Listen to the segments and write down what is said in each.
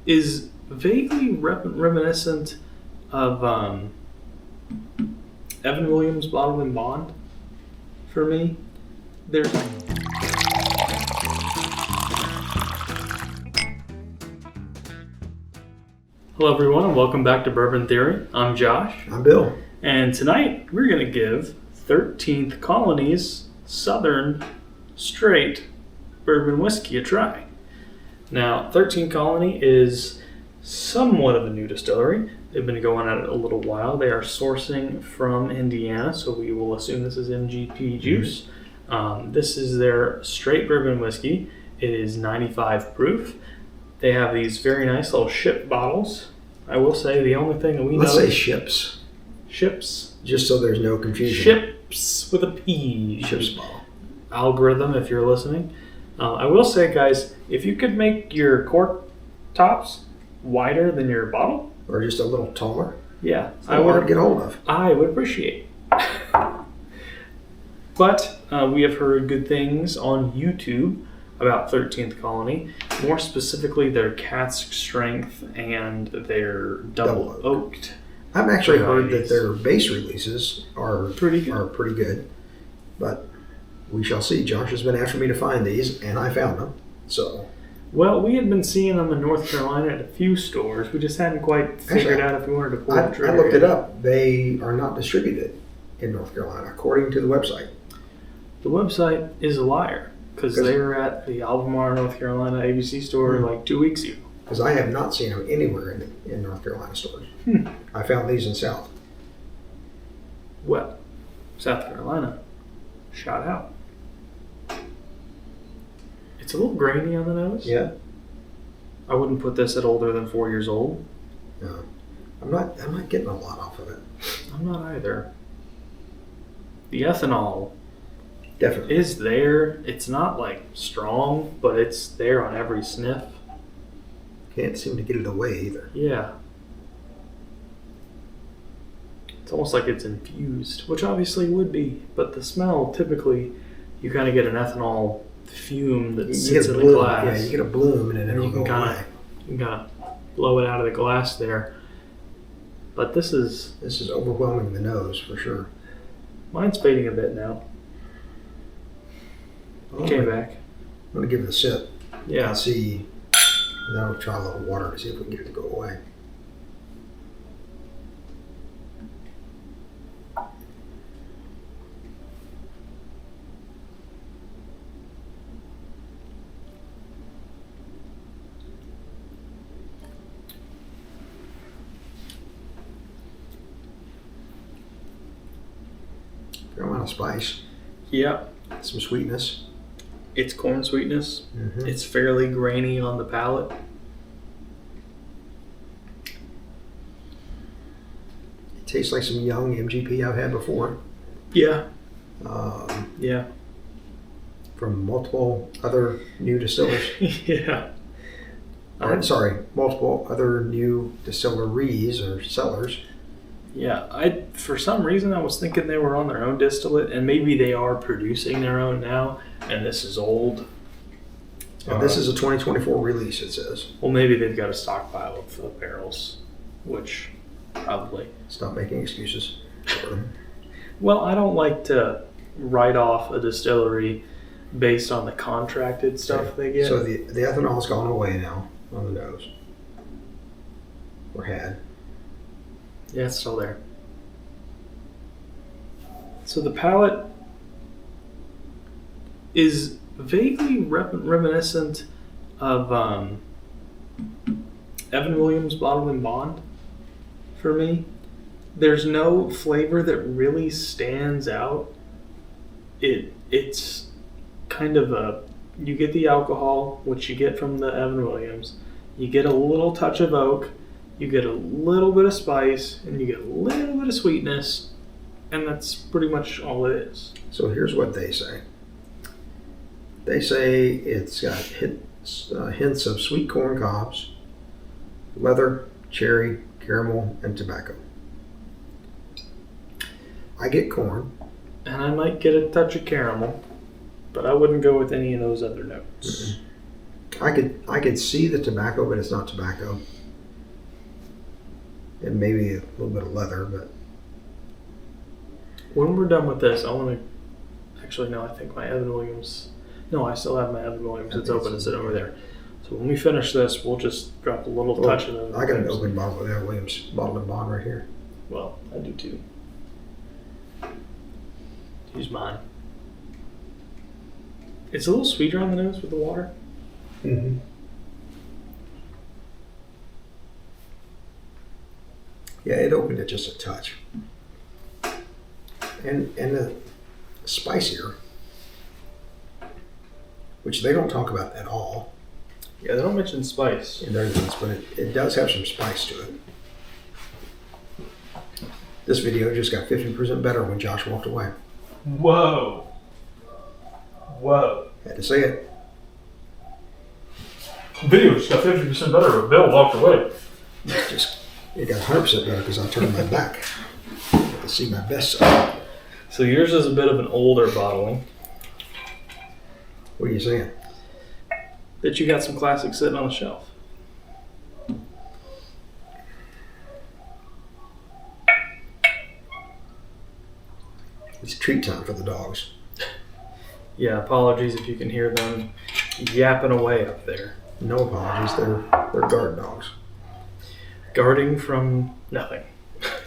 is vaguely reminiscent of Evan Williams' Bottled in Bond for me. There's Hello everyone and welcome back to Bourbon Theory. I'm Josh. I'm Bill. And tonight we're going to give 13th Colony's Southern Straight Bourbon Whiskey a try. Now, 13th Colony is somewhat of a new distillery. They've been going at it a little while. They are sourcing from Indiana, so we will assume this is MGP juice. This is their straight bourbon whiskey. It is 95 proof. They have these very nice little ship bottles. I will say the only thing that we Let's know... say ships. Ships. Just so there's no confusion. Ships with a P. Ships bottle. Algorithm, if you're listening. I will say, guys, if you could make your cork tops wider than your bottle... Or just a little taller. Yeah. I would get hold of. I would appreciate. But we have heard good things on YouTube about 13th Colony. More specifically, their cask strength and their double oaked. I've actually heard that their base releases are pretty good. But we shall see. Josh has been after me to find these, and I found them. So, well, we had been seeing them in North Carolina at a few stores. We just hadn't quite figured out if we wanted to pull the trigger. I looked it up. They are not distributed in North Carolina, according to the website. The website is a liar, because they were at the Albemarle, North Carolina ABC store like 2 weeks ago. Because I have not seen them anywhere in North Carolina stores. I found these in South. Well, South Carolina, shout out. It's a little grainy on the nose. Yeah. I wouldn't put this at older than 4 years old. No. I'm not getting a lot off of it. I'm not either. The ethanol definitely is there. It's not like strong, but it's there on every sniff. Can't seem to get it away either. Yeah. It's almost like it's infused, which obviously would be, but the smell, typically, you kind of get an ethanol fume that sits in the glass. Yeah, you get a bloom and then you can kind of blow it out of the glass there. But this is overwhelming the nose for sure. Mine's fading a bit now. It came back. I'm gonna give it a sip. Yeah. And see. And then I'll try a little water to see if we can get it to go away. Fair amount of spice. Yep. Some sweetness. It's corn sweetness. Mm-hmm. It's fairly grainy on the palate. It tastes like some young MGP I've had before. Yeah. Yeah. From multiple other new distillers. Yeah. Multiple other new distilleries or cellars. Yeah, for some reason I was thinking they were on their own distillate, and maybe they are producing their own now, and this is old. And this is a 2024 release, it says. Well, maybe they've got a stockpile of barrels, which probably. Stop making excuses. Well, I don't like to write off a distillery based on the contracted stuff they get. So the ethanol's gone away now on the nose. Or had. Yeah, it's still there. So the palate is vaguely reminiscent of Evan Williams' Bottled in Bond for me. There's no flavor that really stands out. It's kind of you get the alcohol, which you get from the Evan Williams. You get a little touch of oak. You get a little bit of spice, and you get a little bit of sweetness, and that's pretty much all it is. So here's what they say. They say it's got hints of sweet corn cobs, leather, cherry, caramel, and tobacco. I get corn. And I might get a touch of caramel, but I wouldn't go with any of those other notes. I could see the tobacco, but it's not tobacco. And maybe a little bit of leather, but When we're done with this, I want to. Actually, no. I think my Evan Williams. No, I still have my Evan Williams. It's open. It's over there. So when we finish this, we'll just drop a little touch in it. I got an open bottle of Evan Williams bottled and bond right here. Well, I do too. Use mine. It's a little sweeter on the nose with the water. Mm-hmm. Yeah, it opened it just a touch. And the spicier, which they don't talk about at all Yeah, they don't mention spice. in their notes, but it does have some spice to it. This video just got 50% better when Josh walked away. Whoa. Whoa. Had to say it. Video just got 50% better, but Bill walked away. It got 100% better because I turned my back. Got to see my best side. So yours is a bit of an older bottling. What are you saying? That you got some classics sitting on the shelf. It's treat time for the dogs. Yeah, apologies if you can hear them yapping away up there. No apologies. They're guard dogs. Guarding from nothing.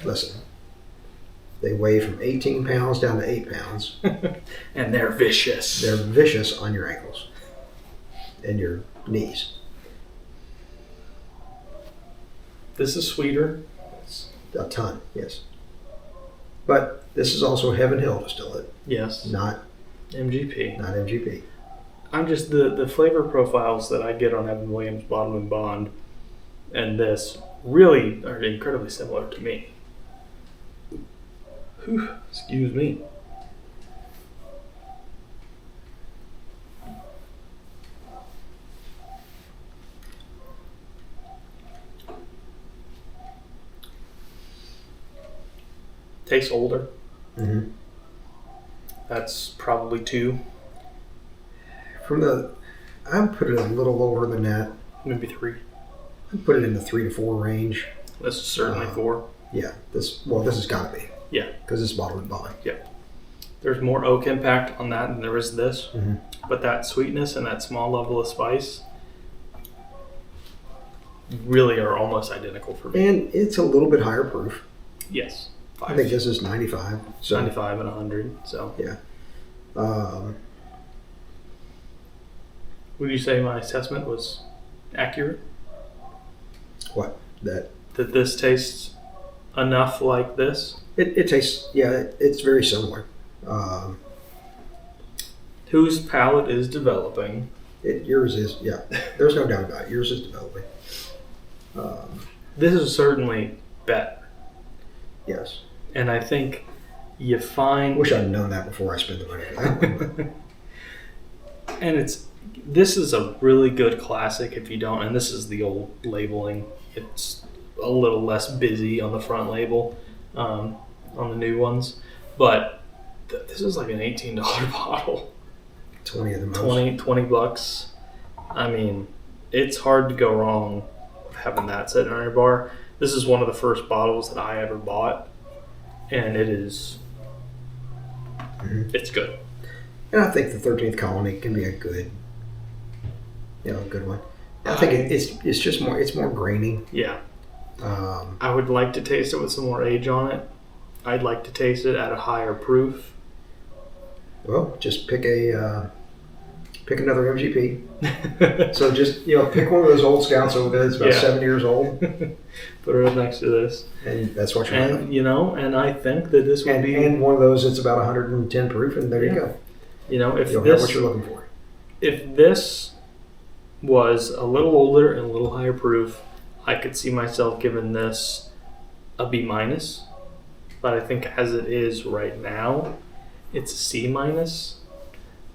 Listen, they weigh from 18 pounds down to 8 pounds. And they're vicious. They're vicious on your ankles and your knees. This is sweeter. A ton, yes. But this is also Heaven Hill distillate, Yes. not MGP. MGP. I'm just the flavor profiles that I get on Evan Williams Bottom and Bond and this really are incredibly similar to me. Whew, excuse me. Tastes older. Mm-hmm. That's probably 2, I'm put it a little lower than that. maybe 3. I put it in the 3 to 4 range. This is certainly 4. Yeah, this has got to be. Yeah. Because it's bottled and bond. There's more oak impact on that than there is this, Mm-hmm. but that sweetness and that small level of spice really are almost identical for me. And it's a little bit higher proof. Yes. I think this is 95. So 95 and 100. So, would you say my assessment was accurate? what? That That this tastes enough like this? it tastes, it's very similar. Whose palate is developing? Yours is, there's no doubt about it. Yours is developing. This is certainly better. Yes. And I think you find... Wish I'd known that before I spent the money for that one. And this is a really good classic if you don't, and this is the old labeling. It's a little less busy on the front label on the new ones. But this is like an $18 bottle. 20 of the most. 20 bucks. I mean, it's hard to go wrong with having that sitting on your bar. This is one of the first bottles that I ever bought, and it is, it's good. And I think the 13th Colony can be a good one. I think it's just more, it's more grainy. Yeah. I would like to taste it with some more age on it. I'd like to taste it at a higher proof. Well, just pick another MGP. So just, pick one of those old scouts over there that's about 7 years old. Put it up next to this. And that's what you're having. And I think that this would be... And one of those that's about 110 proof, and there you go. If You'll have what you're looking for. If this was a little older and a little higher proof, I could see myself giving this a B-. But I think as it is right now, it's a C-.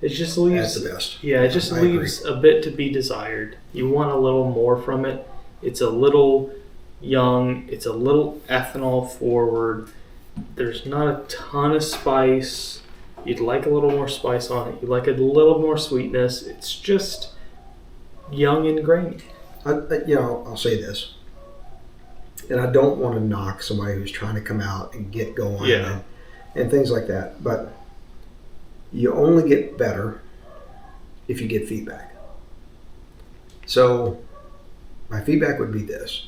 It just leaves... That's the best. Yeah, it just leaves a bit to be desired. You want a little more from it. It's a little young. It's a little ethanol forward. There's not a ton of spice. You'd like a little more spice on it. You'd like a little more sweetness. It's just young and grainy. I'll say this, and I don't want to knock somebody who's trying to come out and get going and things like that, but you only get better if you get feedback. So my feedback would be this.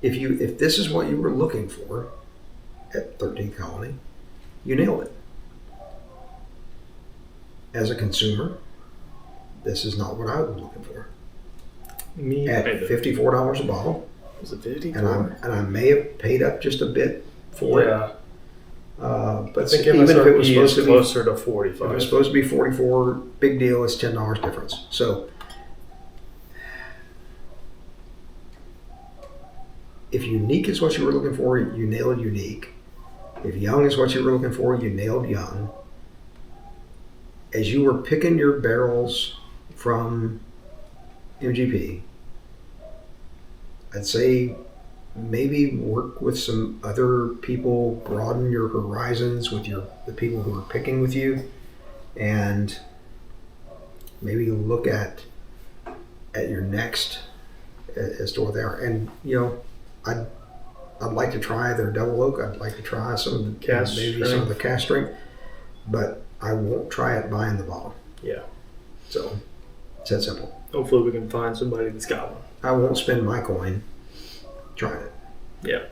If this is what you were looking for at 13th Colony, you nailed it. As a consumer, this is not what I was looking for. Me at $54 a bottle. Was it 54? And I may have paid up just a bit for it. But I think even if it was supposed to be closer to 45. If it was supposed to be 44, big deal. It's $10 difference. So if unique is what you were looking for, you nailed unique. If young is what you were looking for, you nailed young. As you were picking your barrels from MGP, I'd say maybe work with some other people, broaden your horizons with the people who are picking with you, and maybe look at your next as to what they are. And I'd like to try their double oak. I'd like to try some of the some of the cast strength, but I won't try it buying the bottle. Yeah. So it's that simple. Hopefully we can find somebody that's got one. I won't spend my coin trying it. Yeah.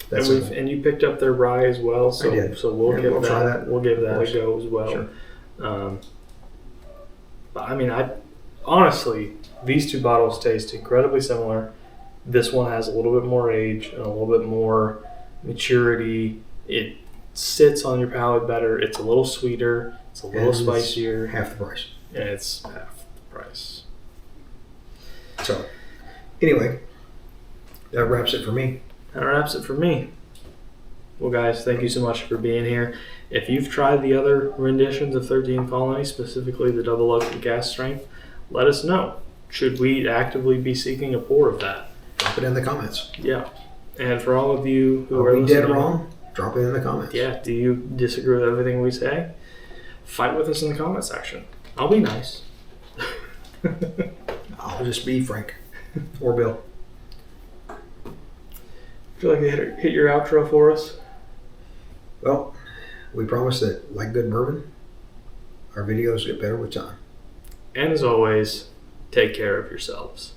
That's and you picked up their rye as well, so I did. We'll try that. We'll give that a go as well. Sure. But I mean, honestly, these two bottles taste incredibly similar. This one has a little bit more age and a little bit more maturity. It sits on your palate better. It's a little sweeter. It's a little spicier. Half the price. And it's half the price. So, anyway, that wraps it for me. That wraps it for me. Well, guys, thank you so much for being here. If you've tried the other renditions of 13 Colony, specifically the double oak and cast strength, let us know. Should we actively be seeking a pour of that? Drop it in the comments. Yeah. And for all of you who are we listening, dead wrong? Drop it in the comments. Yeah. Do you disagree with everything we say? Fight with us in the comment section. I'll be nice. I'll just be Frank or Bill. Would you like to hit your outro for us? Well, we promise that, like good bourbon, our videos get better with time. And as always, take care of yourselves.